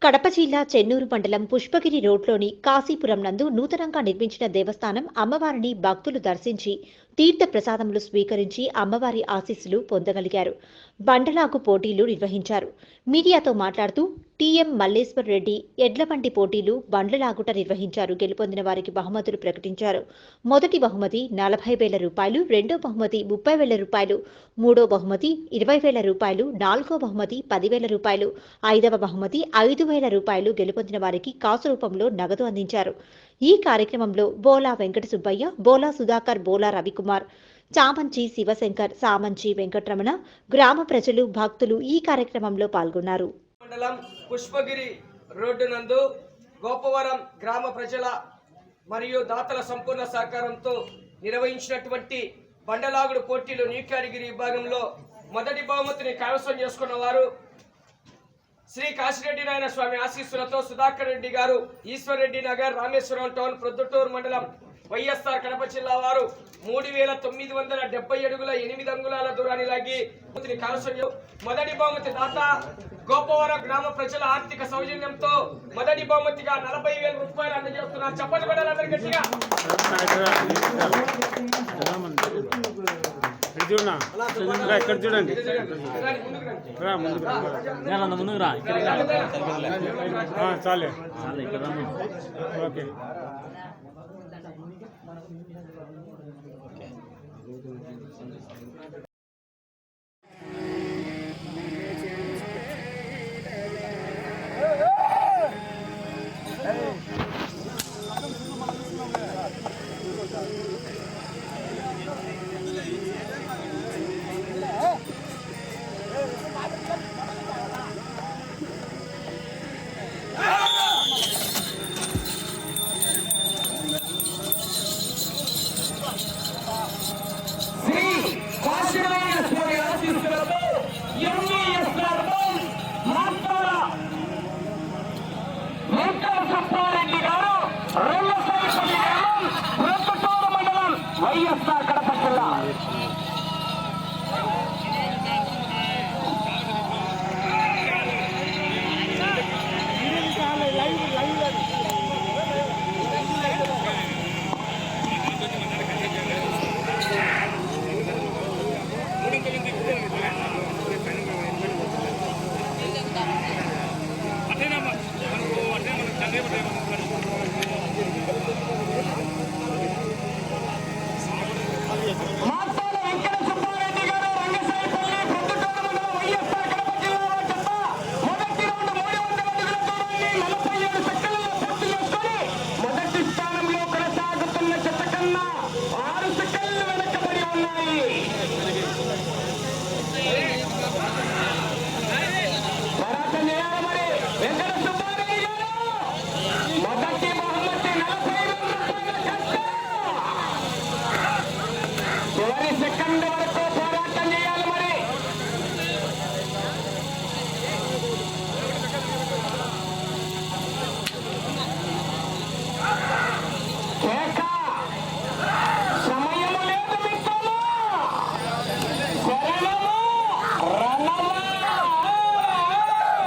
కడప జిల్లా చెన్నూరు మండలం పుష్పగిరి రోడ్లోని కాశీపురం నందు నూతనంగా నిర్మించిన దేవస్థానం అమ్మవారిని భక్తులు దర్శించి తీర్థ ప్రసాదములు స్వీకరించి అమ్మవారి ఆశీస్సులు పొందగలిగారు. బండలాగు పోటీలు నిర్వహించారు. మీడియాతో మాట్లాడుతూ టీఎం మల్లేశ్వర్ రెడ్డి ఎడ్లబండి పోటీలు బండ్లలాగుట నిర్వహించారు. గెలుపొందిన వారికి బహుమతులు ప్రకటించారు. మొదటి బహుమతి 40,000 రూపాయలు, రెండో బహుమతి 30,000 రూపాయలు, మూడో బహుమతి 20,000 రూపాయలు, నాలుగో బహుమతి 10,000 రూపాయలు, ఐదవ బహుమతి 5,000 రూపాయలు గెలుపొందిన వారికి కాసు రూపంలో నగదు అందించారు. ఈ కార్యక్రమంలో బోలా వెంకట సుబ్బయ్య, బోలా సుధాకర్, బోలా రవికుమార్, చామంచి శివశంకర్, సామంచి వెంకటరమణ, గ్రామ ప్రజలు, భక్తులు ఈ కార్యక్రమంలో పాల్గొన్నారు. మండలం పుష్పగిరి రోడ్డు నందు గోపవరం గ్రామ ప్రజల మరియు దాతల సంపూర్ణ సహకారంతో నిర్వహించినటువంటి బండలాగుడు పోటీలు న్యూ కేటగిరీ విభాగంలో మొదటి బహుమతిని కైవసం చేసుకున్న వారు శ్రీ కాశిరెడ్డి నాయన స్వామి ఆశీస్సులతో సుధాకర్ రెడ్డి గారు, ఈశ్వర్ రెడ్డి నగర్, రామేశ్వరం టౌన్, ప్రొద్దుటూరు మండలం, వైఎస్ఆర్ కడప జిల్లా వారు 3,970 అడుగుల 8 అంగుళాల దూరాన్ని లాగి మొదటి బహుమతి దాత గోపవరం గ్రామ ప్రజల ఆర్థిక సౌజన్యంతో మొదటి బహుమతిగా 40,000 రూపాయలు అందజేస్తున్నారు. చప్పట్లు కొట్టాలి అందరి గట్టిగా. చూడండి చాలే ఓకే. వైఎస్ఆర్ కడప జిల్లా మొదటి స్థానంలో కొనసాగుతున్న చెత్తకన్నా